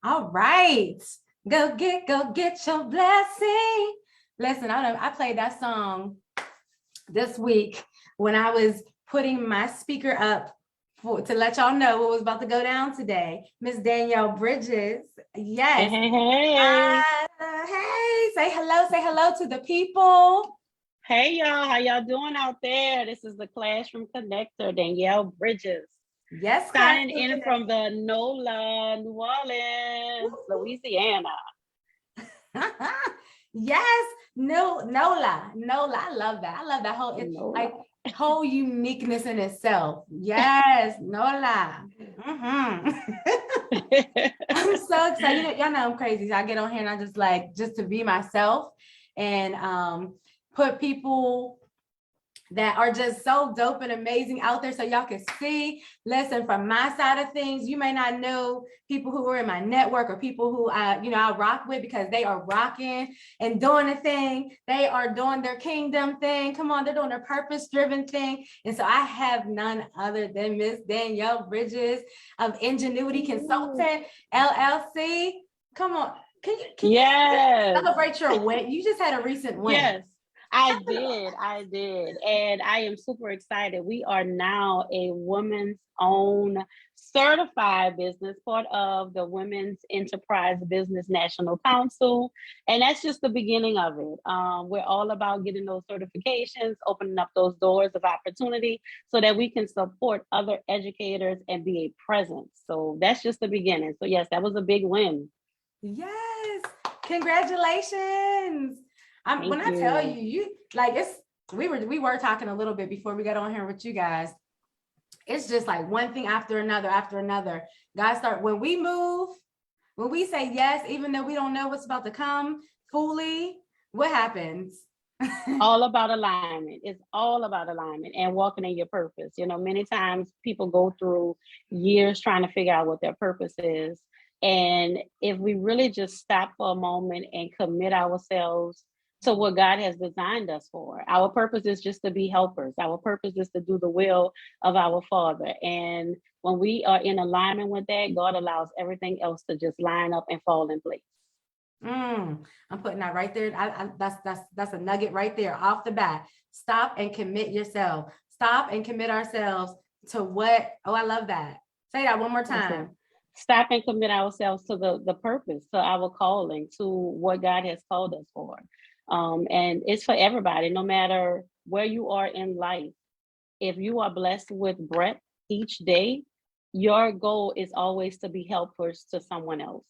All right. Go get your blessing. Listen, I played that song this week when I was putting my speaker up to let y'all know what was about to go down today. Miss Danyelle Bridges. Yes. Hey. Hey, say hello to the people. Hey, y'all. How y'all doing out there? This is the Classroom Connector, Danyelle Bridges. Yes, signing in from the NOLA, New Orleans, Louisiana. Yes, NOLA. I love that. I love that whole uniqueness in itself. Yes, NOLA. I'm so excited. Y'all know I'm crazy. So I get on here and I just to be myself and put people that are just so dope and amazing out there so y'all can see. Listen, from my side of things, you may not know people who are in my network or people who I rock with because they are rocking and doing a thing. They are doing their kingdom thing. Come on, they're doing their purpose-driven thing. And so I have none other than Miss Danyelle Bridges of Ingenuity Consultant, LLC. Come on. Can you celebrate your win? You just had a recent win. Yes. I did. And I am super excited. We are now a women's own certified business, part of the Women's Enterprise Business National Council. And that's just the beginning of it. We're all about getting those certifications, opening up those doors of opportunity so that we can support other educators and be a presence. So that's just the beginning. So yes, that was a big win. Yes. Congratulations. When I tell you we were talking a little bit before we got on here with you guys. It's just like one thing after another. God when we move, when we say yes, even though we don't know what's about to come fully, what happens? All about alignment. It's all about alignment and walking in your purpose. You know, many times people go through years trying to figure out what their purpose is. And if we really just stop for a moment and commit ourselves to what God has designed us for. Our purpose is just to be helpers. Our purpose is to do the will of our Father. And when we are in alignment with that, God allows everything else to just line up and fall in place. I'm putting that right there. That's a nugget right there off the bat. Stop and commit yourself. Stop and commit ourselves to what? Oh, I love that. Say that one more time. Stop and commit ourselves to the purpose, to our calling, to what God has called us for. And it's for everybody, no matter where you are in life. If you are blessed with breath each day, your goal is always to be helpers to someone else.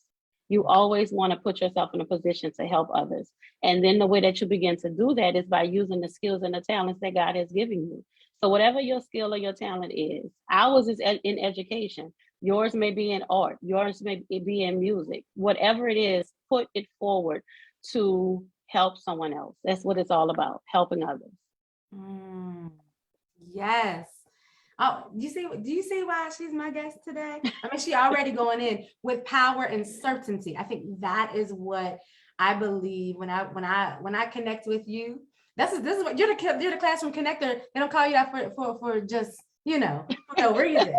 You always want to put yourself in a position to help others. And then the way that you begin to do that is by using the skills and the talents that God has given you. So whatever your skill or your talent is, ours is in education. Yours may be in art. Yours may be in music. Whatever it is, put it forward to help someone else. That's what it's all about, helping others. Yes. Oh, do you see why she's my guest today? I mean, she already going in with power and certainty. I think that is what I believe when I connect with you. This is what you're the classroom connector. They don't call you that for just for no reason.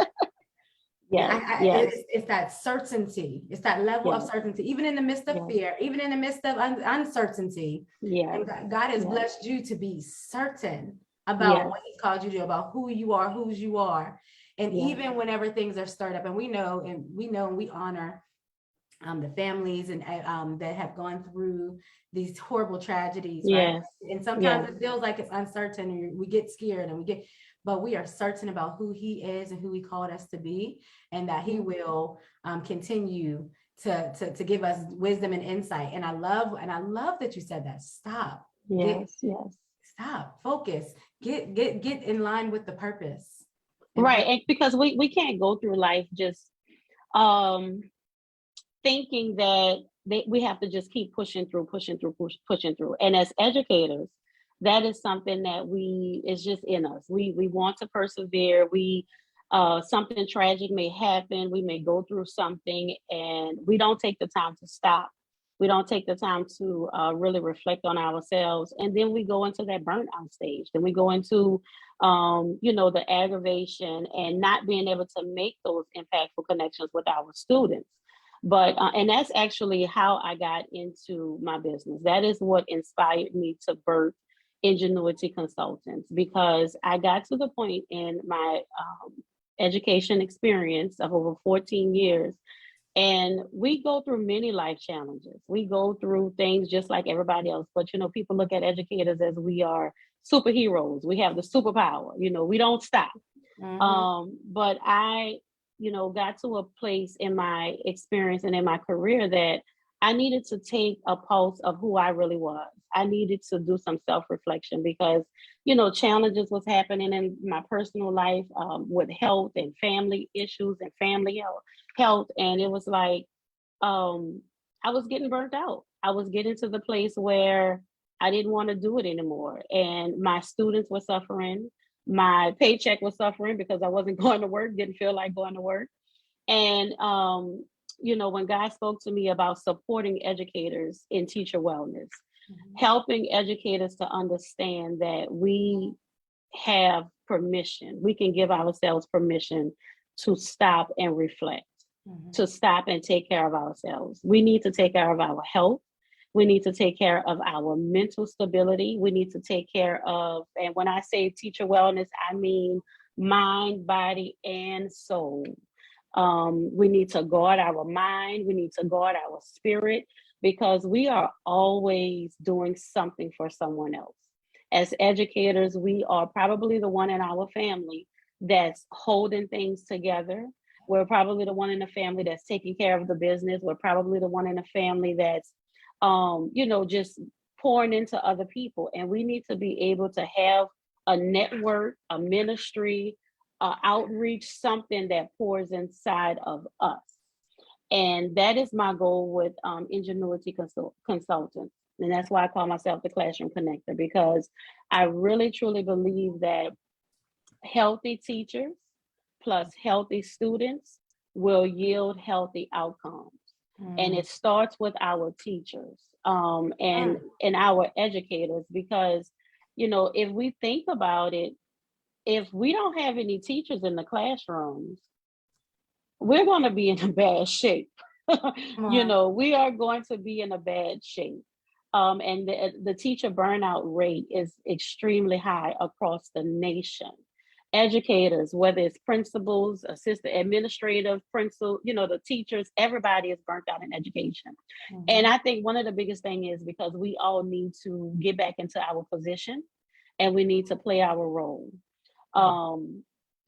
It's that certainty. It's that level of certainty, even in the midst of fear, even in the midst of uncertainty. Yeah. And God has blessed you to be certain about what He's called you to do, about who you are, whose you are. And even whenever things are stirred up, and we know and we honor the families and that have gone through these horrible tragedies, right? And sometimes it feels like it's uncertain and we get scared but we are certain about who He is and who He called us to be, and that He will continue to give us wisdom and insight. And I love that you said that. Stop. Stop. Focus. Get in line with the purpose. Right. And because we can't go through life just thinking that we have to just keep pushing through. And as educators, that is something that is just in us. We want to persevere. Something tragic may happen. We may go through something and we don't take the time to stop We don't take the time to really reflect on ourselves. And then we go into that burnout stage. Then we go into, the aggravation and not being able to make those impactful connections with our students. But, and that's actually how I got into my business. That is what inspired me to birth Ingenuity Consultants, because I got to the point in my education experience of over 14 years. And we go through many life challenges. We go through things just like everybody else. But, people look at educators as we are superheroes. We have the superpower, we don't stop. But I, got to a place in my experience and in my career that I needed to take a pulse of who I really was. I needed to do some self-reflection because, challenges was happening in my personal life with health and family issues and family health. And it was like, I was getting burnt out. I was getting to the place where I didn't want to do it anymore. And my students were suffering. My paycheck was suffering because I wasn't going to work, didn't feel like going to work. And, when God spoke to me about supporting educators in teacher wellness, helping educators to understand that we have permission, we can give ourselves permission to stop and reflect, to stop and take care of ourselves. We need to take care of our health. We need to take care of our mental stability. We need to take care of, and when I say teacher wellness, I mean mind, body, and soul. We need to guard our mind. We need to guard our spirit, because we are always doing something for someone else. As educators, we are probably the one in our family that's holding things together. We're probably the one in the family that's taking care of the business. We're probably the one in the family that's, just pouring into other people. And we need to be able to have a network, a ministry, outreach, something that pours inside of us. And that is my goal with Ingenuity Consultants. And that's why I call myself the Classroom Connector, because I really, truly believe that healthy teachers plus healthy students will yield healthy outcomes. And it starts with our teachers and our educators, because, if we think about it, if we don't have any teachers in the classrooms, we're going to be in a bad shape. We are going to be in a bad shape. And the teacher burnout rate is extremely high across the nation. Educators, whether it's principals, assistant administrative, principal, the teachers, everybody is burnt out in education. And I think one of the biggest things is because we all need to get back into our position and we need to play our role.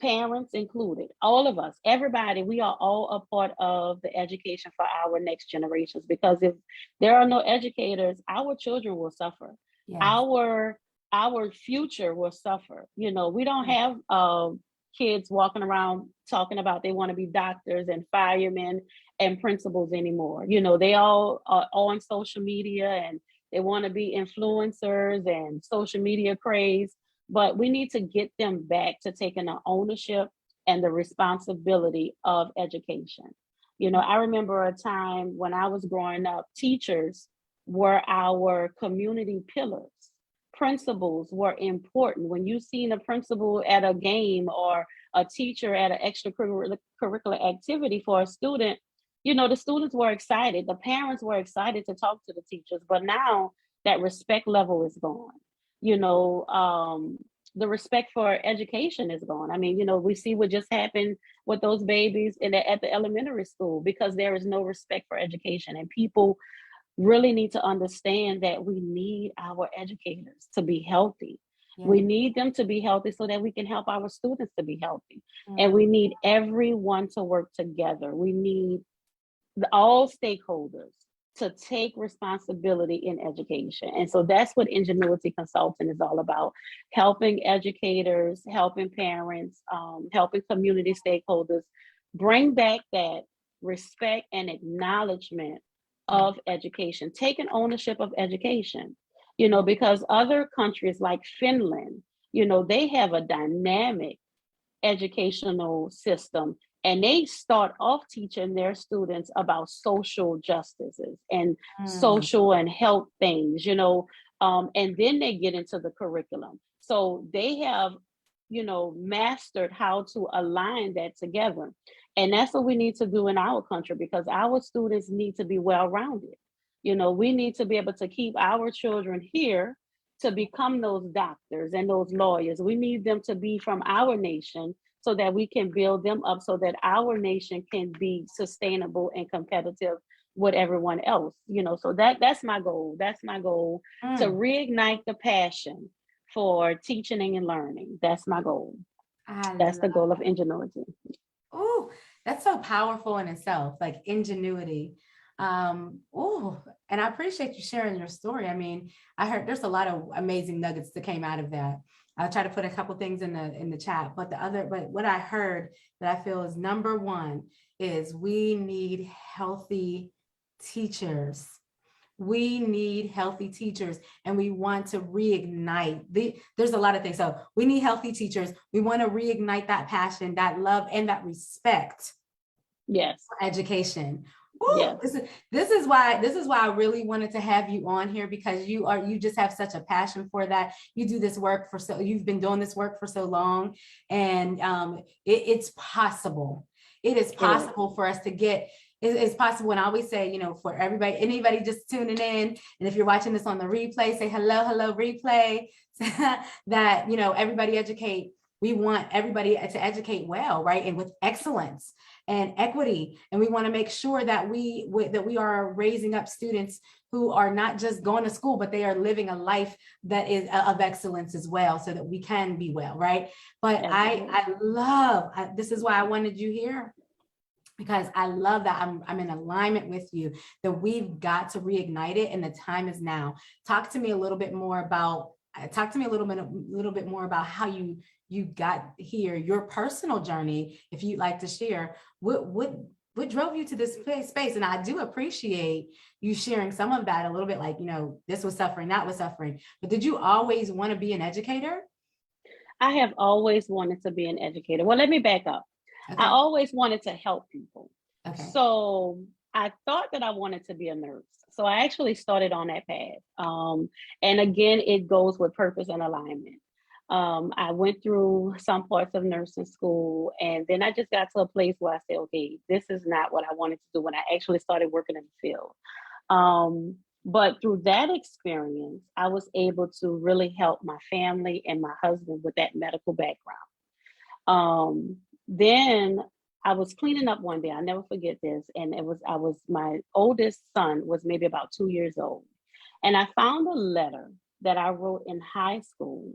Parents included, all of us, everybody, we are all a part of the education for our next generations, because if there are no educators, our children will suffer. Yes. Our future will suffer. We don't have kids walking around talking about they want to be doctors and firemen and principals anymore. They all are on social media and they want to be influencers and social media craze. But we need to get them back to taking the ownership and the responsibility of education. I remember a time when I was growing up, teachers were our community pillars. Principals were important. When you seen a principal at a game or a teacher at an extracurricular activity for a student, the students were excited. The parents were excited to talk to the teachers. But now that respect level is gone. The respect for education is gone. I mean, we see what just happened with those babies at the elementary school, because there is no respect for education. And people really need to understand that we need our educators to be healthy. Yeah. We need them to be healthy so that we can help our students to be healthy. And we need everyone to work together. We need all stakeholders to take responsibility in education. And so that's what Ingenuity Consulting is all about: helping educators, helping parents, helping community stakeholders bring back that respect and acknowledgement of education, taking ownership of education, because other countries like Finland, they have a dynamic educational system And they start off teaching their students about social justices and social and health things, and then they get into the curriculum. So they have, mastered how to align that together. And that's what we need to do in our country, because our students need to be well-rounded. We need to be able to keep our children here to become those doctors and those lawyers. We need them to be from our nation so that we can build them up so that our nation can be sustainable and competitive with everyone else. So that's my goal. That's my goal, to reignite the passion for teaching and learning. That's my goal. That's the goal of Ingenuity. Oh, that's so powerful in itself, like ingenuity. And I appreciate you sharing your story. I mean, I heard there's a lot of amazing nuggets that came out of that. I'll try to put a couple things in the chat, but what I heard that I feel is number one is we need healthy teachers. We need healthy teachers, and we want to reignite there's a lot of things. So we need healthy teachers. We want to reignite that passion, that love, and that respect. Yes. For education. Ooh, yes. This is why I really wanted to have you on here, because you just have such a passion for that. You do this work you've been doing this work for so long, and it's possible. It is possible for us to get. It's possible. And I always say, for anybody just tuning in, and if you're watching this on the replay, say hello replay. That everybody educate. We want everybody to educate well, right, and with excellence and equity. And we want to make sure that we are raising up students who are not just going to school, but they are living a life that is of excellence as well, so that we can be well, right? But this is why I wanted you here, because I love that I'm in alignment with you, that we've got to reignite it, and the time is now. Talk to me a little bit more about how you got here, your personal journey, if you'd like to share. What drove you to this space? And I do appreciate you sharing some of that a little bit, like, this was suffering, that was suffering. But did you always want to be an educator? I have always wanted to be an educator. Well, let me back up. Okay. I always wanted to help people. Okay. So I thought that I wanted to be a nurse. So I actually started on that path. And again, it goes with purpose and alignment. I went through some parts of nursing school, and then I just got to a place where I said, okay, this is not what I wanted to do, when I actually started working in the field. But through that experience, I was able to really help my family and my husband with that medical background. Then I was cleaning up one day. I'll never forget this. And my oldest son was maybe about 2 years old. And I found a letter that I wrote in high school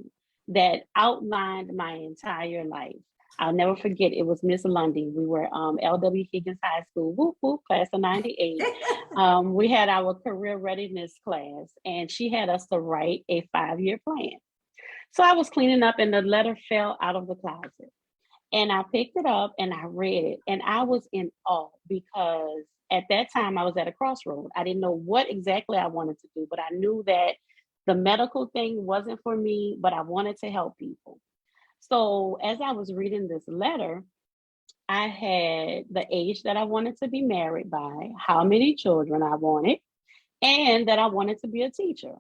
that outlined my entire life. I'll never forget. It was Miss Lundy. We were L.W. Higgins High School, whoop, whoop, class of 98. We had our career readiness class, and she had us to write a 5-year plan. So I was cleaning up, and the letter fell out of the closet. And I picked it up and I read it, and I was in awe, because at that time I was at a crossroad. I didn't know what exactly I wanted to do, but I knew that the medical thing wasn't for me, but I wanted to help people. So as I was reading this letter, I had the age that I wanted to be married by, how many children I wanted, and that I wanted to be a teacher.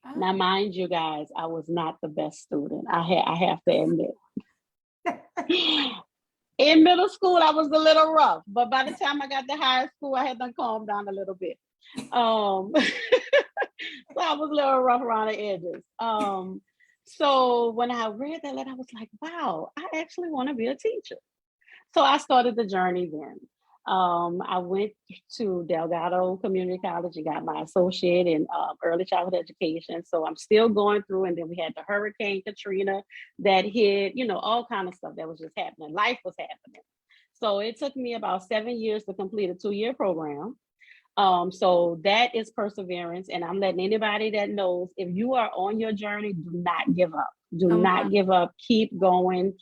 Oh. Now, mind you guys, I was not the best student. I have to admit. In middle school, I was a little rough, but by the time I got to high school, I had to calm down a little bit. So I was a little rough around the edges. So when I read that letter, I was like, wow, I actually want to be a teacher. So I started the journey then. I went to Delgado Community College and got my associate in early childhood education. So I'm still going through, and then we had the Hurricane Katrina that hit, all kind of stuff that was just happening. Life was happening. So it took me about 7 years to complete a 2-year program. So that is perseverance. And I'm letting anybody that knows, if you are on your journey, do not give up. Do not give up. Keep going,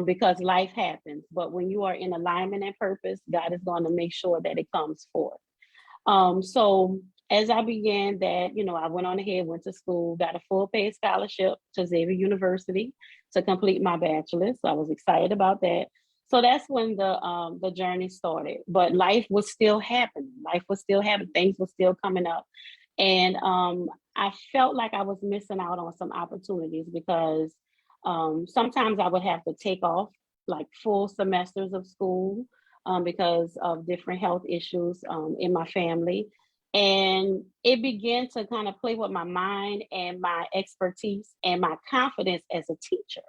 because life happens. But when you are in alignment and purpose, God is going to make sure that it comes forth. So as I began that, I went on ahead, went to school, got a full paid scholarship to Xavier University to complete my bachelor's. So I was excited about that. So that's when the journey started. But life was still happening. Life was still happening. Things were still coming up. And I felt like I was missing out on some opportunities because sometimes I would have to take off like full semesters of school because of different health issues in my family. And it began to kind of play with my mind and my expertise and my confidence as a teacher.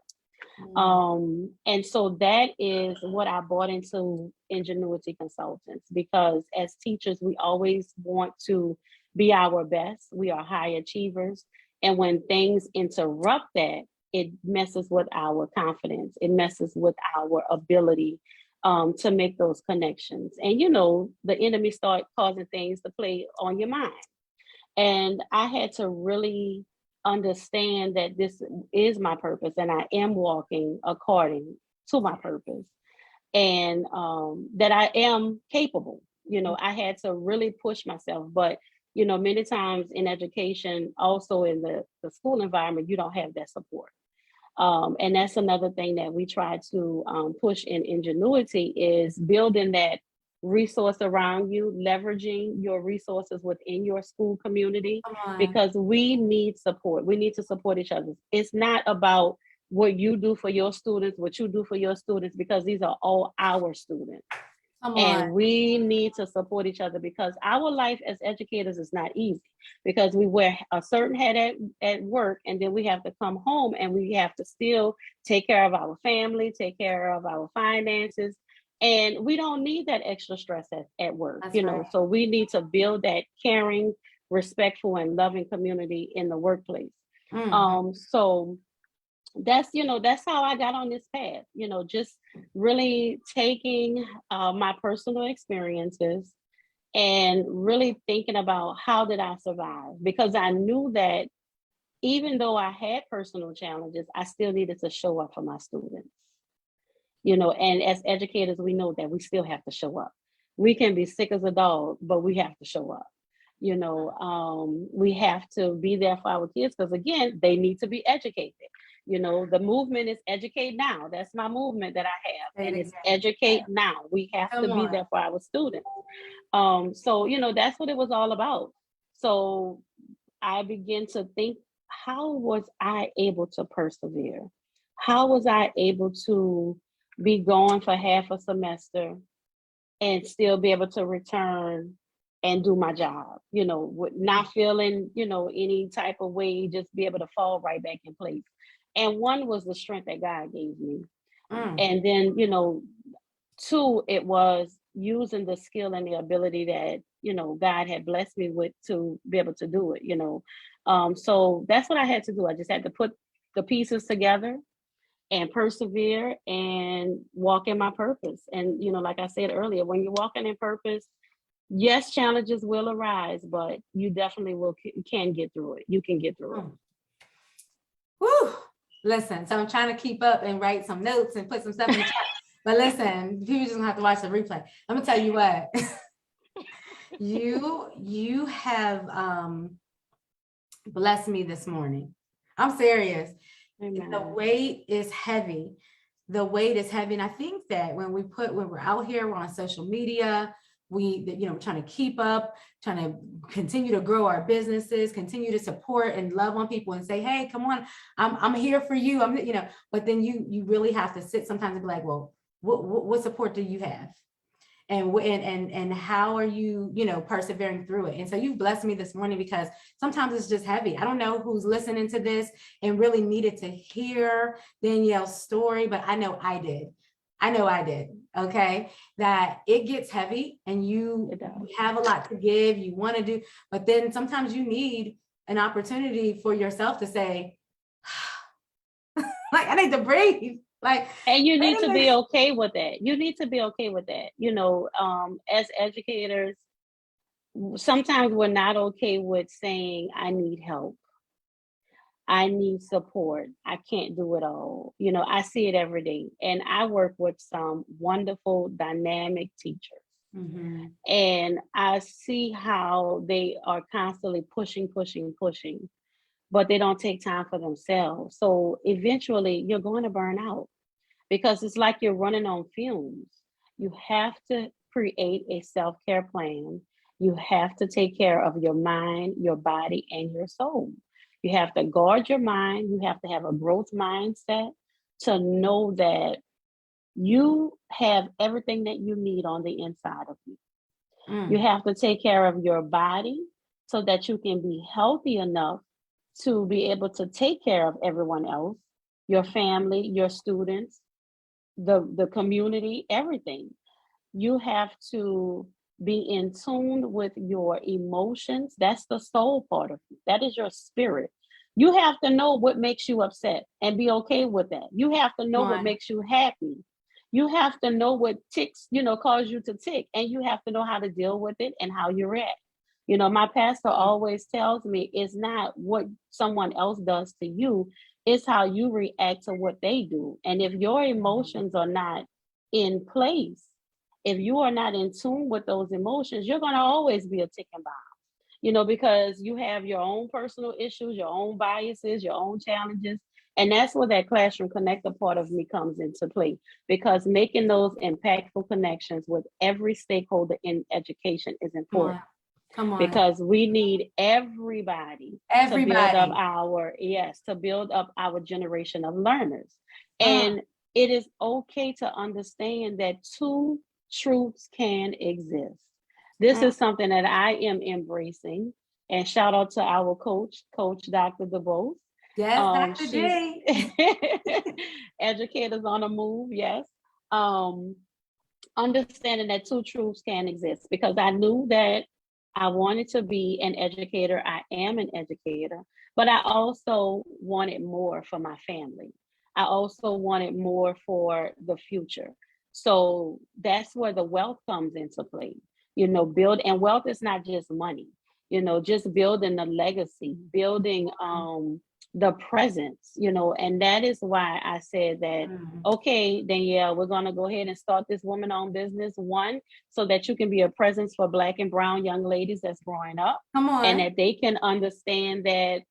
And so that is what I bought into Ingenuity Consultants, because as teachers, we always want to be our best. We are high achievers. And when things interrupt that, it messes with our confidence. It messes with our ability to make those connections. And, you know, the enemy start causing things to play on your mind. And I had to really understand that this is my purpose and I am walking according to my purpose, and that I am capable. You know, I had to really push myself. But, you know, many times in education, also in the school environment, you don't have that support. And that's another thing that we try to push in Ingenuity is building that resource around you, leveraging your resources within your school community, because we need support. We need to support each other. It's not about what you do for your students, what you do for your students, because these are all our students. And we need to support each other, because our life as educators is not easy, because we wear a certain hat at work, and then we have to come home and we have to still take care of our family, take care of our finances. And we don't need that extra stress at work. That's right. So we need to build that caring, respectful, and loving community in the workplace. So that's, that's how I got on this path, just really taking my personal experiences and really thinking about how did I survive? Because I knew that even though I had personal challenges, I still needed to show up for my students. And as educators, we know that we still have to show up. We can be sick as a dog, but we have to show up. We have to be there for our kids, because again, they need to be educated. The movement is educate now. That's my movement that I have. And it's educate now. We have to be there for our students. So, that's what it was all about. So I began to think, how was I able to persevere? How was I able to be gone for half a semester and still be able to return and do my job, with not feeling, any type of way, just be able to fall right back in place. And one was the strength that God gave me. And then, two, it was using the skill and the ability that, God had blessed me with to be able to do it, So that's what I had to do. I just had to put the pieces together and persevere and walk in my purpose. And, like I said earlier, when you're walking in purpose, yes, challenges will arise, but you definitely can get through it. You can get through it. Whew. Listen, so I'm trying to keep up and write some notes and put some stuff in the chat. But listen, people just gonna have to watch the replay. I'm gonna tell you what. you have blessed me this morning. I'm serious. Amen. The weight is heavy. And I think that when we're out here, we're on social media, we're trying to keep up, trying to continue to grow our businesses, continue to support and love on people and say, hey, come on, I'm here for you. But then you really have to sit sometimes and be like, well, what support do you have? And how are you, persevering through it? And so you've blessed me this morning, because sometimes it's just heavy. I don't know who's listening to this and really needed to hear Danyelle's story, but I know I did. Okay. That it gets heavy and you have a lot to give, you want to do, but then sometimes you need an opportunity for yourself to say, like, I need to breathe. And you need to be okay with that. You need to be okay with that. As educators, sometimes we're not okay with saying, I need help. I need support. I can't do it all. I see it every day. And I work with some wonderful, dynamic teachers. Mm-hmm. And I see how they are constantly pushing, but they don't take time for themselves. So eventually you're going to burn out. because it's like you're running on fumes. You have to create a self-care plan. You have to take care of your mind, your body, and your soul. You have to guard your mind. You have to have a growth mindset to know that you have everything that you need on the inside of you. You have to take care of your body so that you can be healthy enough to be able to take care of everyone else, your family, your students, the community, everything. You have to be in tune with your emotions. That's the soul part of you. That is your spirit. You have to know what makes you upset and be okay with that. You have to know what makes you happy. You have to know what ticks, cause you to tick, and you have to know how to deal with it and how you react. My pastor always tells me it's not what someone else does to you, it's how you react to what they do. And if your emotions are not in place, if you are not in tune with those emotions, you're going to always be a ticking bomb, because you have your own personal issues, your own biases, your own challenges. And that's where that classroom connector part of me comes into play, because making those impactful connections with every stakeholder in education is important. Come on. Because we need everybody to build up our generation of learners. And it is okay to understand that two truths can exist. This is something that I am embracing. And shout out to our coach, Dr. DeBose. Yes, Dr. J. Educators on the move, yes. Understanding that two truths can exist, because I knew that I wanted to be an educator. I am an educator, but I also wanted more for my family. I also wanted more for the future. So that's where the wealth comes into play. And wealth is not just money, just building a legacy, building the presence, and that is why I said that, okay, Danyelle, we're going to go ahead and start this woman-owned business, one, so that you can be a presence for Black and brown young ladies that's growing up. Come on. And that they can understand that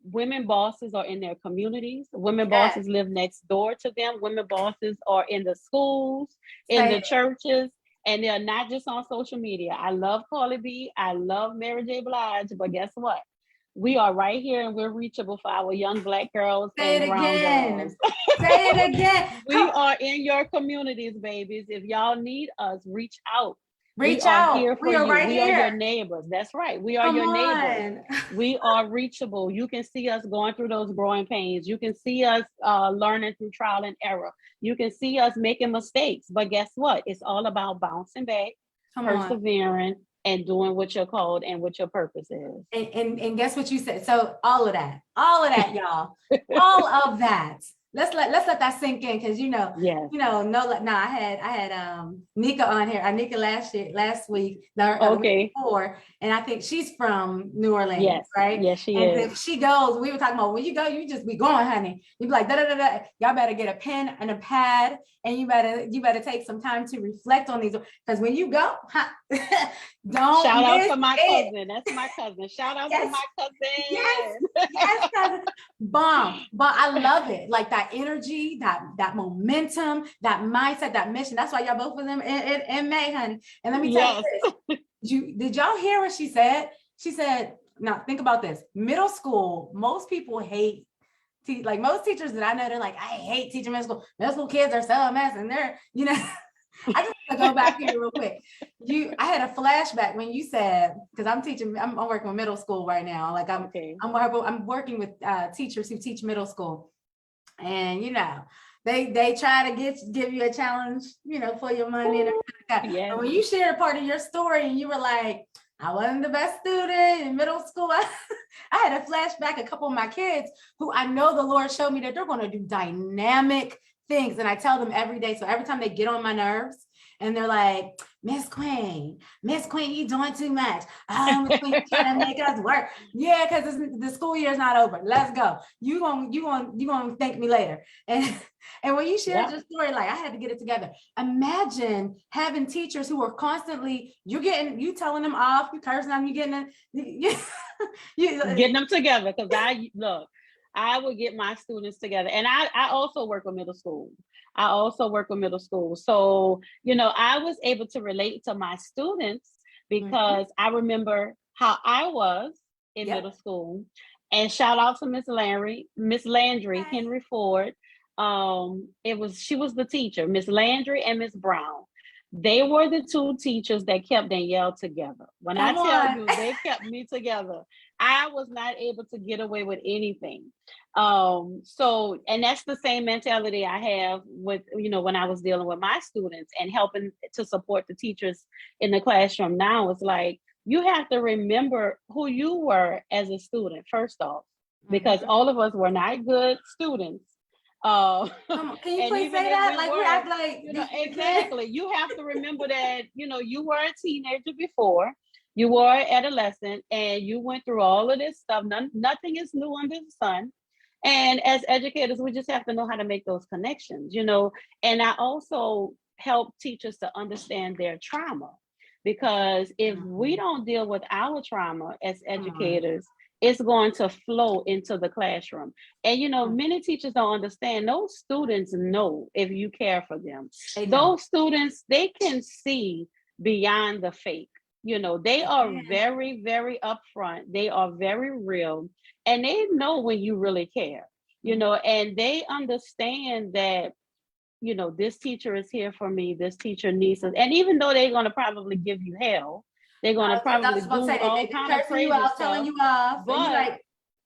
women bosses are in their communities. Women bosses live next door to them. Women bosses are in the schools, in the churches, and they're not just on social media. I love Carly B. I love Mary J. Blige, but guess what? We are right here, and we're reachable for our young Black girls and brown girls. Say it again. We are in your communities, babies. If y'all need us, reach out. Reach out. Here for we are you. right we here. are your neighbors. That's right. We are your neighbors. We are reachable. You can see us going through those growing pains. You can see us learning through trial and error. You can see us making mistakes. But guess what? It's all about bouncing back, persevering, and doing what you're called and what your purpose is. And guess what you said? So all of that, y'all, all of that. Let's let that sink in, because I had Nika on here. Nika last week, week before, and I think she's from New Orleans, right? Yes, she is. And if she goes, we were talking about when you go, you just be going, honey. You be like, da da da da. Y'all better get a pen and a pad, and you better take some time to reflect on these, because when you go, don't shout out to my cousin. That's my cousin. Shout out to my cousin. Yes, cousin. Bomb. But I love it. Like that energy, that momentum, that mindset, that mission. That's why y'all both of them in May, honey. And let me tell you this. Did y'all hear what she said? She said, now think about this. Middle school, most people hate, like most teachers that I know, they're like, I hate teaching middle school. Middle school kids are so a mess, and they're, I just want to go back here real quick. I had a flashback when you said, because I'm working with middle school right now. Like I'm working with teachers who teach middle school, and they try to give you a challenge, for your money and everything like that. But when you shared a part of your story and you were like, I wasn't the best student in middle school, I had a flashback. A couple of my kids who I know the Lord showed me that they're going to do dynamic things, and I tell them every day. So every time they get on my nerves and they're like, Miss Queen, you doing too much. Miss Queen, trying to make us work. Yeah, because the school year's not over. Let's go. You gonna thank me later. And when you shared your story, like I had to get it together. Imagine having teachers who are constantly, you telling them off, you cursing them, you getting them, getting them together. Because I would get my students together. And I also work with middle school. So, I was able to relate to my students because I remember how I was in middle school. And shout out to Miss Landry, Henry Ford. She was the teacher, Miss Landry and Miss Brown. They were the two teachers that kept Danyelle together. When I tell you they kept me together, I was not able to get away with anything. And that's the same mentality I have with, when I was dealing with my students and helping to support the teachers in the classroom. Now it's like, you have to remember who you were as a student, first off, because all of us were not good students. Can you please say that? Like, we act like, exactly. You have to remember that, you were a teenager before, you were an adolescent, and you went through all of this stuff. Nothing is new under the sun. And as educators, we just have to know how to make those connections, And I also help teachers to understand their trauma, because if we don't deal with our trauma as educators, it's going to flow into the classroom. And, many teachers don't understand. Those students know if you care for them. Those students, they can see beyond the fake. They are very, very upfront. They are very real. And they know when you really care, and they understand that, this teacher is here for me. This teacher needs us. And even though they're going to probably give you hell, they're going to probably do all kind of crazy stuff. Telling you off, but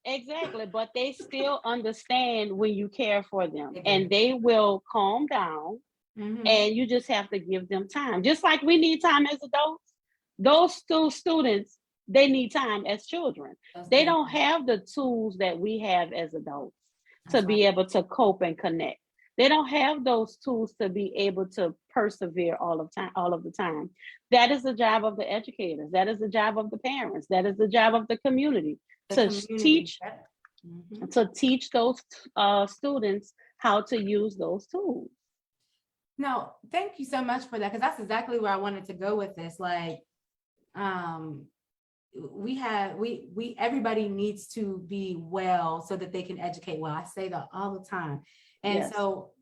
exactly, but they still understand when you care for them, and they will calm down. And you just have to give them time, just like we need time as adults. Those two students, they need time as children. They don't have the tools that we have as adults to be able to cope and connect. They don't have those tools to be able to persevere all of the time. That is the job of the educators. That is the job of the parents. That is the job of the community, to teach those students how to use those tools. No, thank you so much for that, because that's exactly where I wanted to go with this. Like, everybody needs to be well so that they can educate well. I say that all the time. And so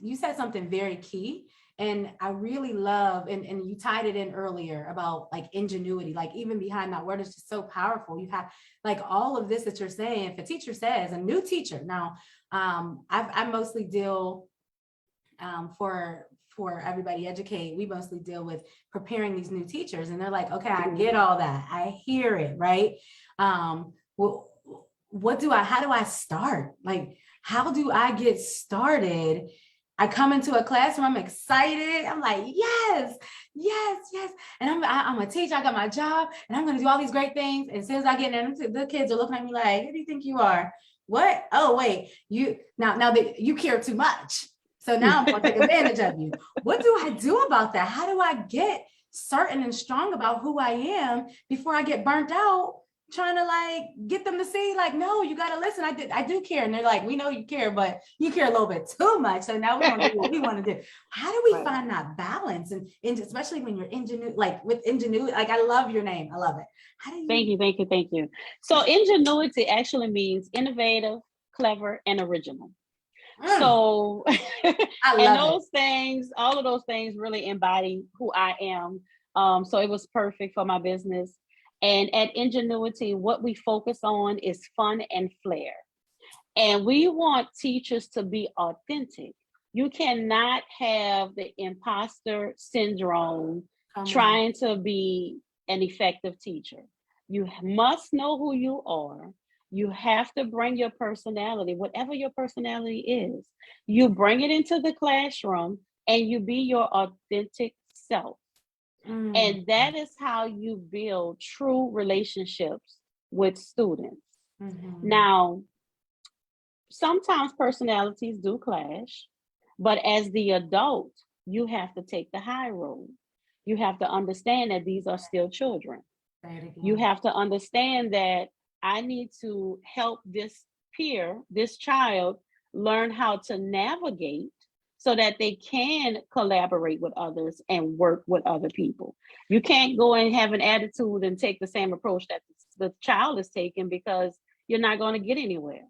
you said something very key, and I really love, and you tied it in earlier about like ingenuity, like even behind that word is just so powerful. You have like all of this that you're saying. If a teacher says, a new teacher, now I mostly deal for Everybody Educate, we mostly deal with preparing these new teachers, and they're like, okay, I get all that, I hear it, right? Well, how do I start? Like, how do I get started? I come into a classroom, I'm excited. I'm like, yes. And I'm a teacher, I got my job, and I'm gonna do all these great things. And as soon as I get in, the kids are looking at me like, who do you think you are? What? Oh, wait, now that you care too much. So now I'm gonna take advantage of you. What do I do about that? How do I get certain and strong about who I am before I get burnt out trying to like get them to see like, no, you got to listen. I do care. And they're like, we know you care, but you care a little bit too much. So now we want to do what we want to do. How do we find that balance? And especially when you're with ingenuity, like, I love your name. I love it. How do you? Thank you. So ingenuity actually means innovative, clever, and original. So all of those things really embody who I am. So it was perfect for my business. And at Ingenuity, what we focus on is fun and flair. And we want teachers to be authentic. You cannot have the imposter syndrome trying to be an effective teacher. You must know who you are. You have to bring your personality, whatever your personality is. You bring it into the classroom and you be your authentic self. And that is how you build true relationships with students. Now, sometimes personalities do clash, but as the adult, you have to take the high road. You have to understand that these are still children. You have to understand that I need to help this child, learn how to navigate so that they can collaborate with others and work with other people. You can't go and have an attitude and take the same approach that the child is taking, because you're not going to get anywhere.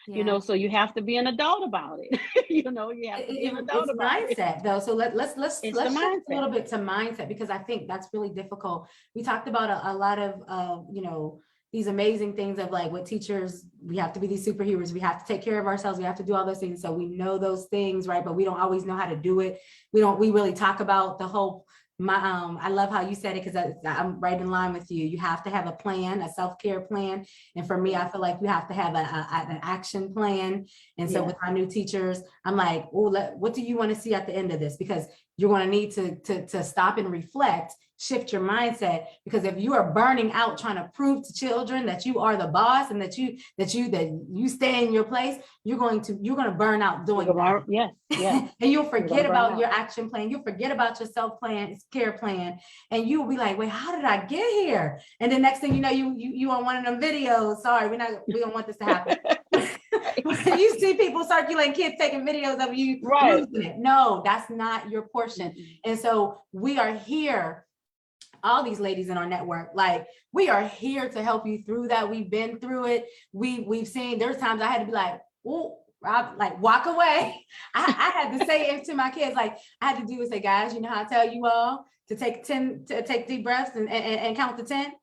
you know, so you have to be an adult about it. You know, you have to be an adult It's about mindset it. though. So let's It's shift the a little mindset. bit to mindset, because I think that's really difficult. We talked about a lot of you know, these amazing things of like what teachers, we have to be these superheroes, we have to take care of ourselves, we have to do all those things. So we know those things, right? But we don't always know how to do it. We really talk about the whole I love how you said it, because I'm right in line with you. You have to have a plan, a self-care plan. And for me, I feel like you have to have an action plan. And so with my new teachers, I'm like, oh, what do you want to see at the end of this? Because you're going to need to stop and reflect, shift your mindset, because if you are burning out trying to prove to children that you are the boss and that you stay in your place, you're going to burn out doing that. Yes. And you'll forget about your action plan. You'll forget about your self-care plan, and you'll be like, wait, how did I get here? And the next thing you know, you on one of them videos. Sorry, we don't want this to happen. You see people circulating, kids taking videos of you losing it. No, that's not your portion. And so we are here, all these ladies in our network, like we are here to help you through that. We've been through it. We've seen, there's times I had to be like, oh, like walk away. I had to say it to my kids, like I had to do is say, guys, you know how I tell you all to take deep breaths and count to 10?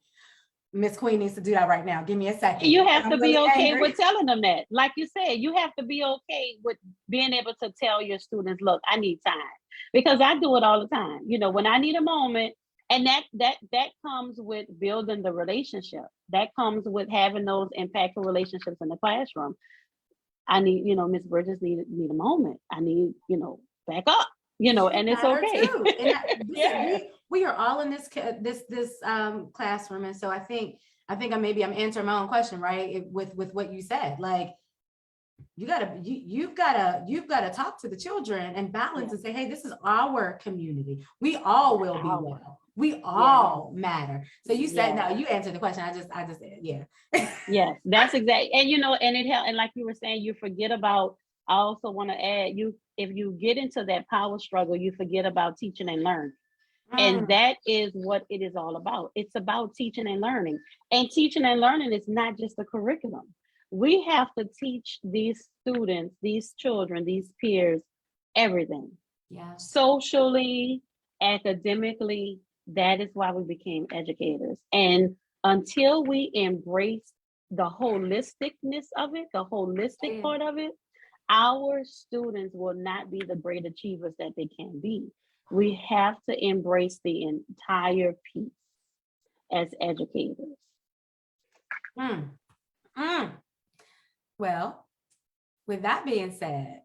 Miss Queen needs to do that right now. Give me a second. You have to be okay with telling them that. Like you said, you have to be okay with being able to tell your students, look, I need time. Because I do it all the time. You know, when I need a moment, and that comes with building the relationship. That comes with having those impactful relationships in the classroom. I need, you know, Miss Bridges need a moment. I need, you know, back up, you know, and it's okay. And we are all in this classroom, and so I think I'm answering my own question, right? With what you said, like you've got to talk to the children and balance and say, hey, this is our community. We all will be well. We all matter. So you said, now you answered the question. I just said, yeah. Yes, that's exactly. And, you know, and it helped. And like you were saying, you forget about, I also want to add, if you get into that power struggle, you forget about teaching and learning. And that is what it is all about. It's about teaching and learning. And teaching and learning is not just a curriculum. We have to teach these students, these children, these peers, everything. Yeah. Socially, academically, that is why we became educators. And until we embrace the holisticness of it, the holistic part of it, our students will not be the great achievers that they can be. We have to embrace the entire piece as educators. Well, with that being said,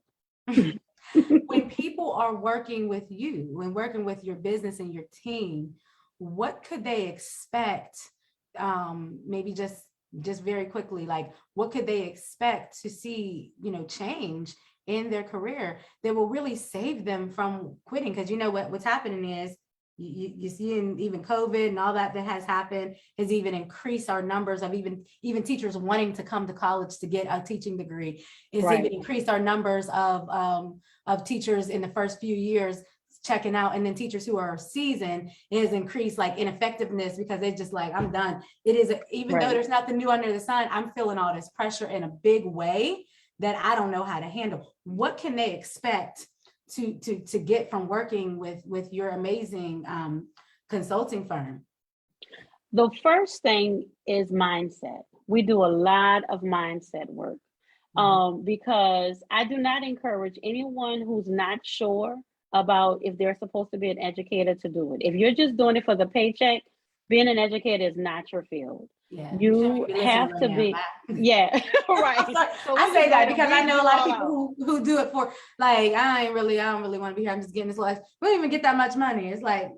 when people are working with you, when working with your business and your team, what could they expect? Maybe just very quickly, like what could they expect to see, you know, change in their career that will really save them from quitting? Because you know what's happening is you see, in even COVID and all that has happened has even increased our numbers of even teachers wanting to come to college to get a teaching degree. It's even increased our numbers of teachers in the first few years checking out, and then teachers who are seasoned, it has increased like ineffectiveness because they're just like, I'm done. It is, even though there's nothing new under the sun, I'm feeling all this pressure in a big way that I don't know how to handle. What can they expect to get from working with your amazing consulting firm? The first thing is mindset. We do a lot of mindset work because I do not encourage anyone who's not sure about if they're supposed to be an educator to do it. If you're just doing it for the paycheck, being an educator is not your field. Yeah, you have to be, right. So I say that because I know a lot of people who do it for, like, I don't really want to be here. I'm just getting this life. We don't even get that much money. It's like,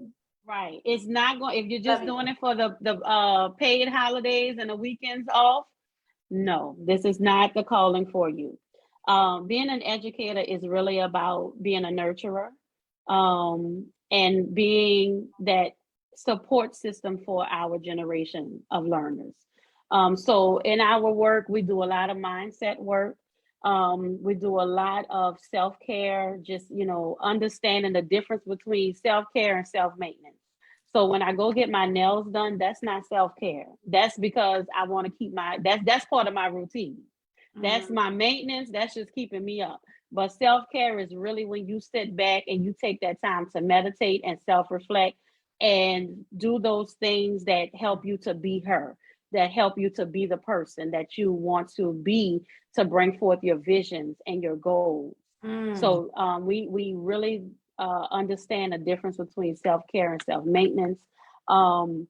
right. It's not going, if you're just doing it for the paid holidays and the weekends off, no, this is not the calling for you. Being an educator is really about being a nurturer and being that support system for our generation of learners. So in our work, we do a lot of mindset work. We do a lot of self-care, just, you know, understanding the difference between self-care and self-maintenance. So when I go get my nails done, that's not self-care. That's because I want to keep that's part of my routine. That's my maintenance. That's just keeping me up. But self-care is really when you sit back and you take that time to meditate and self-reflect and do those things that help you to be her, that help you to be the person that you want to be, to bring forth your visions and your goals. So we really understand the difference between self-care and self-maintenance. And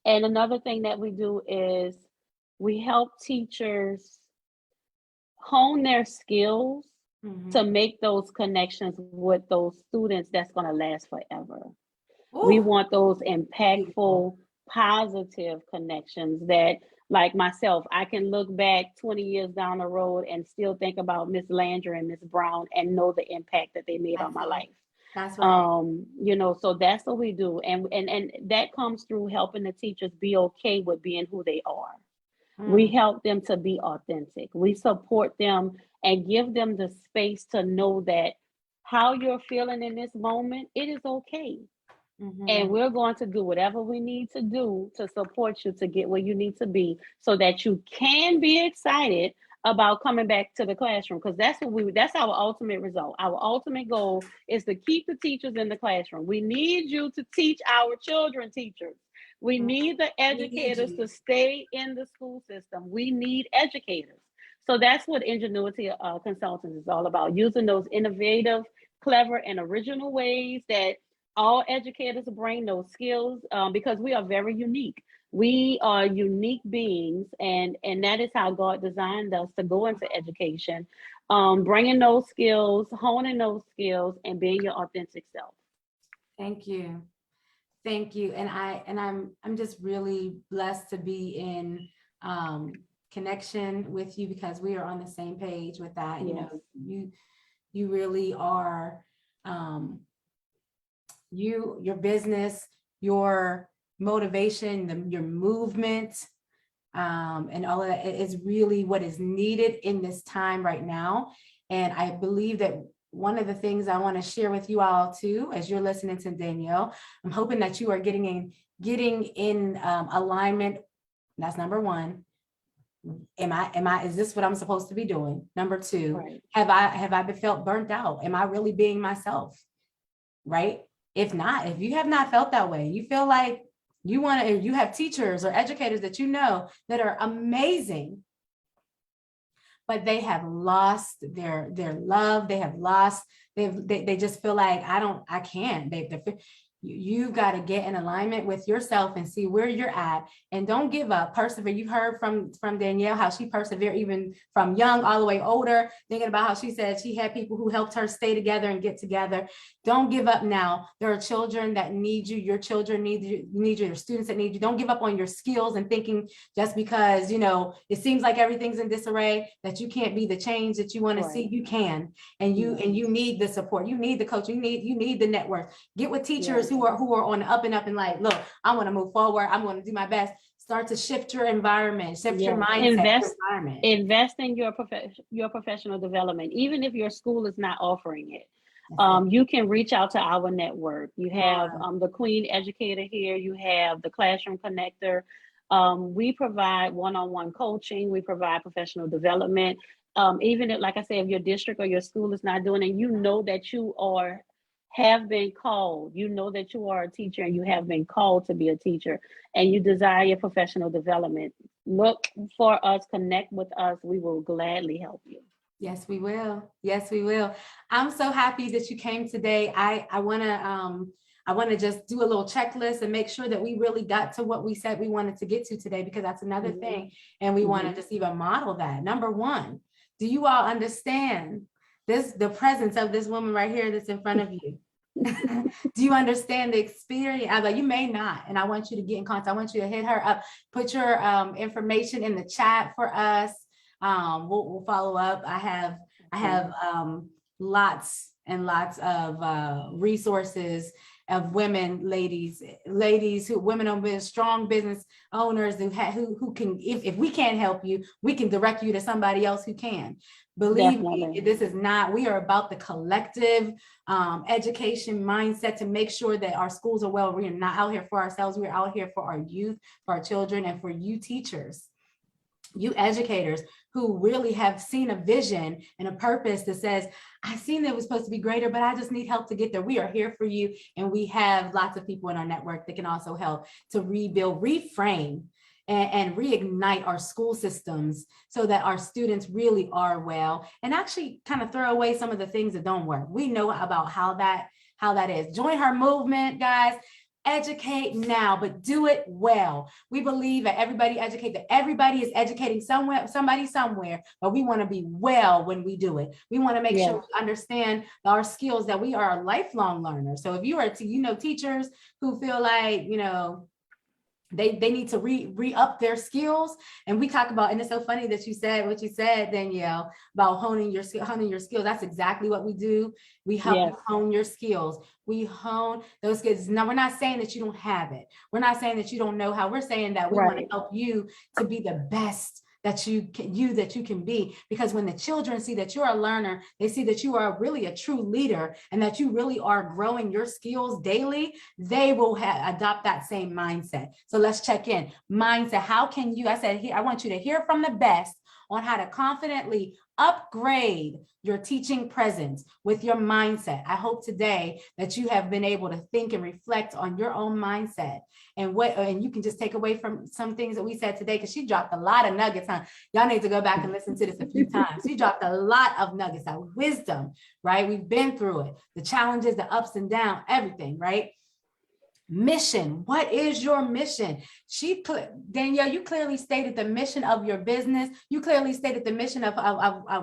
another thing that we do is we help teachers hone their skills to make those connections with those students that's going to last forever. We want those impactful, positive connections that, like myself, I can look back 20 years down the road and still think about Miss Landry and Miss Brown and know the impact that they made on my life. That's right. You know, so that's what we do. And that comes through helping the teachers be okay with being who they are. We help them to be authentic. We support them and give them the space to know that how you're feeling in this moment, it is okay. And we're going to do whatever we need to do to support you to get where you need to be so that you can be excited about coming back to the classroom, because that's our ultimate result. Our ultimate goal is to keep the teachers in the classroom. We need you to teach our children, teachers. We need the educators to stay in the school system. We need educators. So that's what Ingenuity Consultants is all about, using those innovative, clever, and original ways that all educators bring those skills, because we are very unique. We are unique beings, and that is how God designed us to go into education, bringing those skills, honing those skills, and being your authentic self. Thank you. Thank you. And I'm just really blessed to be in connection with you, because we are on the same page with that. Yes. You know, you really are, your business, your motivation, your movement, and all of that is really what is needed in this time right now. And I believe that one of the things I want to share with you all too, as you're listening to Danyelle, I'm hoping that you are getting in alignment. That's number one. Is this what I'm supposed to be doing? Number two, right. Have I been felt burnt out? Am I really being myself? Right? If not, if you have not felt that way, you feel like you have teachers or educators that you know that are amazing, but they have lost their love. They have lost, they just feel like, I can't. You've got to get in alignment with yourself and see where you're at, and don't give up. Persevere. You heard from Danyelle how she persevered even from young all the way older, thinking about how she said she had people who helped her stay together and get together. Don't give up now. There are children that need you. Your children need you. Your students that need you. Don't give up on your skills and thinking just because, you know, it seems like everything's in disarray that you can't be the change that you want to see. You can, and you need the support. You need the coach. You need the network. Get with teachers who are on the up and up and like, look, I want to move forward. I'm going to do my best. Start to shift your environment, shift your mindset. Invest in your professional development, even if your school is not offering it. You can reach out to our network. You have the Queen Educator here. You have the Classroom Connector. We provide one-on-one coaching. We provide professional development. Even if, like I said, if your district or your school is not doing it, you know that you have been called. You know that you are a teacher and you have been called to be a teacher, and you desire professional development. Look for us, connect with us. We will gladly help you. Yes, we will. Yes, we will. I'm so happy that you came today. I want to just do a little checklist and make sure that we really got to what we said we wanted to get to today, because that's another thing. And we want to just even model that. Number one, do you all understand the presence of this woman right here that's in front of you? Do you understand the experience? I was like, you may not, and I want you to get in contact. I want you to hit her up, put your information in the chat for us. We'll follow up. I have lots and lots of resources of ladies who women-owned, strong business owners who can, if we can't help you, we can direct you to somebody else who can. Believe me, we are about the collective education mindset to make sure that our schools are well. We are not out here for ourselves. We're out here for our youth, for our children, and for you teachers. you educators who really have seen a vision and a purpose that says, I seen that it was supposed to be greater, but I just need help to get there. We are here for you. And we have lots of people in our network that can also help to rebuild, reframe, and reignite our school systems so that our students really are well, and actually kind of throw away some of the things that don't work. We know about how that is. Join her movement, guys. Educate now, but do it well. We believe that everybody educate, that everybody is educating somebody somewhere, but we want to be well when we do it. We want to make sure we understand our skills, that we are lifelong learners. So if you are, teachers who feel like, they need to re-up their skills. And we talk about, and it's so funny that you said what you said, Danyelle, about honing your skills. That's exactly what we do. We help you hone your skills. We hone those skills. Now, we're not saying that you don't have it. We're not saying that you don't know how. We're saying that we want to help you to be the best that you can be, because when the children see that you're a learner, they see that you are really a true leader and that you really are growing your skills daily, they will adopt that same mindset. So let's check in. Mindset, how can you, I want you to hear from the best on how to confidently upgrade your teaching presence with your mindset. I hope today that you have been able to think and reflect on your own mindset, and you can just take away from some things that we said today, because she dropped a lot of nuggets, huh? Y'all need to go back and listen to this a few times. She dropped a lot of nuggets, of wisdom, right? We've been through it, the challenges, the ups and downs, everything, right? Mission. What is your mission? Danyelle, you clearly stated the mission of your business. You clearly stated the mission of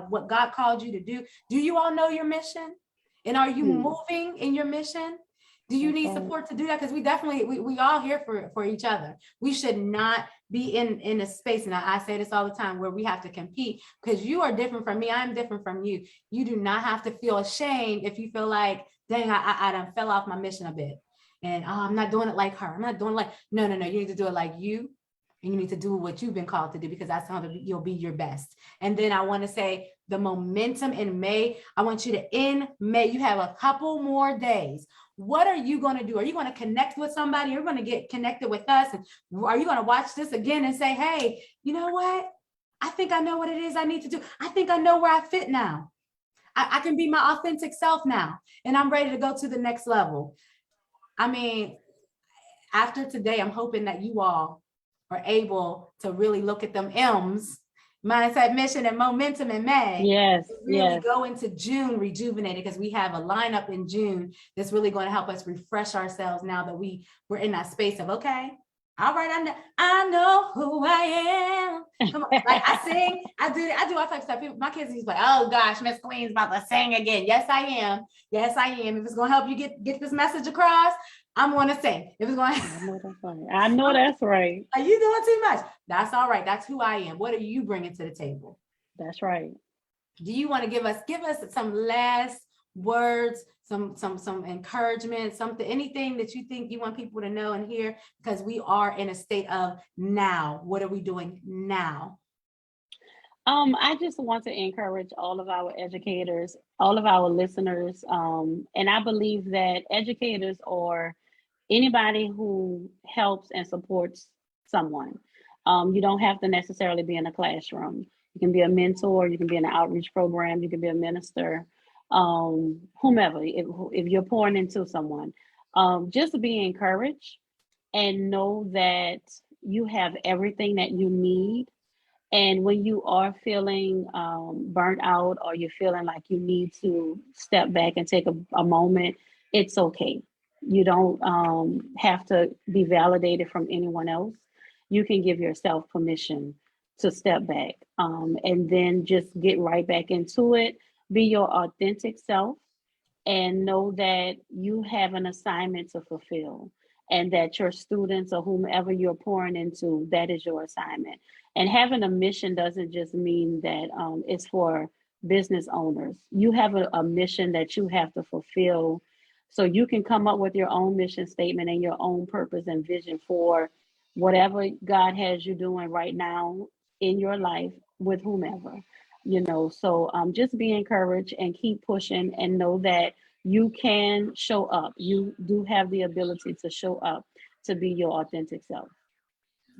what God called you to do. Do you all know your mission? And are you moving in your mission? Do you need support to do that? Because we all here for each other. We should not be in a space, and I say this all the time, where we have to compete, because you are different from me. I'm different from you. You do not have to feel ashamed if you feel like, dang, I done fell off my mission a bit. And I'm not doing it like her. I'm not doing like, no. You need to do it like you. And you need to do what you've been called to do, because that's how you'll be your best. And then I want to say the momentum in May. I want you to, in May, you have a couple more days. What are you going to do? Are you going to connect with somebody? You're going to get connected with us. And are you going to watch this again and say, hey, you know what? I think I know what it is I need to do. I think I know where I fit now. I can be my authentic self now. And I'm ready to go to the next level. I mean, after today, I'm hoping that you all are able to really look at them M's, mindset, mission, and momentum in May. Yes. Really go into June rejuvenated, because we have a lineup in June that's really going to help us refresh ourselves now that we're in that space of, okay, all right, I know who I am. Come on, like I sing, I do all types of stuff. My kids used to be like, oh gosh, Miss Queen's about to sing again. Yes, I am. Yes, I am. If it's gonna help you get this message across, I'm gonna sing. If it's going, I know that's right. Are you doing too much? That's all right. That's who I am. What are you bringing to the table? That's right. Do you want to give us some last words, some encouragement, something, anything that you think you want people to know and hear? Because we are in a state of now. What are we doing now? I just want to encourage all of our educators, all of our listeners, and I believe that educators or anybody who helps and supports someone. You don't have to necessarily be in a classroom. You can be a mentor, you can be in an outreach program, you can be a minister, whomever, if you're pouring into someone. Just be encouraged and know that you have everything that you need. And when you are feeling burnt out, or you're feeling like you need to step back and take a moment, it's okay. You don't have to be validated from anyone else. You can give yourself permission to step back, and then just get right back into it. Be your authentic self, and know that you have an assignment to fulfill, and that your students or whomever you're pouring into, that is your assignment. And having a mission doesn't just mean that it's for business owners. You have a mission that you have to fulfill. So you can come up with your own mission statement and your own purpose and vision for whatever God has you doing right now in your life with whomever, So just be encouraged and keep pushing, and know that you can show up. You do have the ability to show up, to be your authentic self.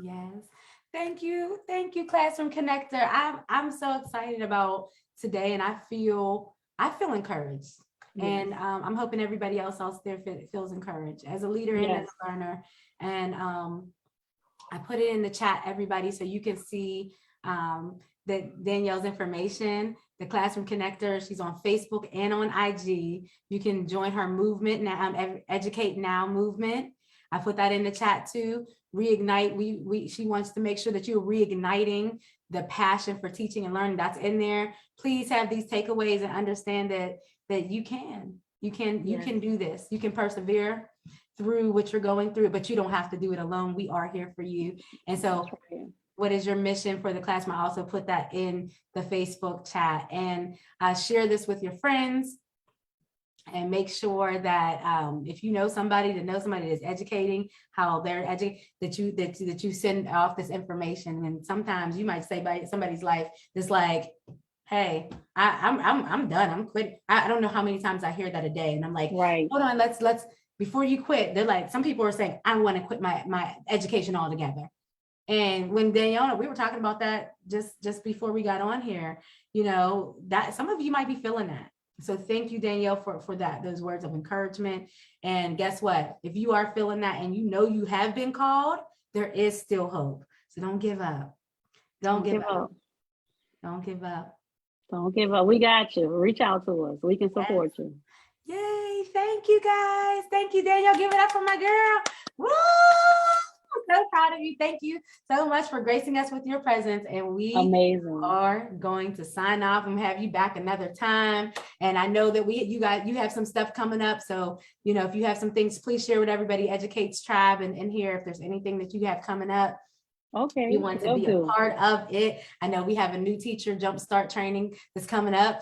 Yes. Thank you. Thank you, Classroom Connector. I'm so excited about today, and I feel encouraged. Yes. And I'm hoping everybody else there feels encouraged as a leader and as a learner. And I put it in the chat, everybody, so you can see that Danyelle's information, the Classroom Connector. She's on Facebook and on IG. You can join her movement now, Educate Now movement. I put that in the chat too. Reignite. She wants to make sure that you're reigniting the passion for teaching and learning. That's in there. Please have these takeaways and understand that you can do this. You can persevere through what you're going through, but you don't have to do it alone. We are here for you. And so what is your mission for the classroom? I also put that in the Facebook chat, and share this with your friends, and make sure that if you know somebody that's educating, how they're educating, that you send off this information. And sometimes you might say by somebody's life, it's like, hey, I'm done. I'm quitting. I don't know how many times I hear that a day. And I'm like, hold on, let's before you quit. They're like, some people are saying, I want to quit my education altogether. And when Danyelle, we were talking about that just before we got on here, that some of you might be feeling that. So thank you, Danyelle, for those words of encouragement. And guess what? If you are feeling that and you have been called, there is still hope. So don't give up. Don't give up. Don't give up. Don't give up. We got you. Reach out to us. We can support you. Yay. Thank you, guys. Thank you, Danyelle. Give it up for my girl. Woo! I'm so proud of you. Thank you so much for gracing us with your presence. And we are going to sign off and have you back another time. And I know that you have some stuff coming up. So, if you have some things, please share with everybody, Educate's Tribe, and here, if there's anything that you have coming up. Okay. We want to be a part of it. I know we have a new teacher jumpstart training that's coming up.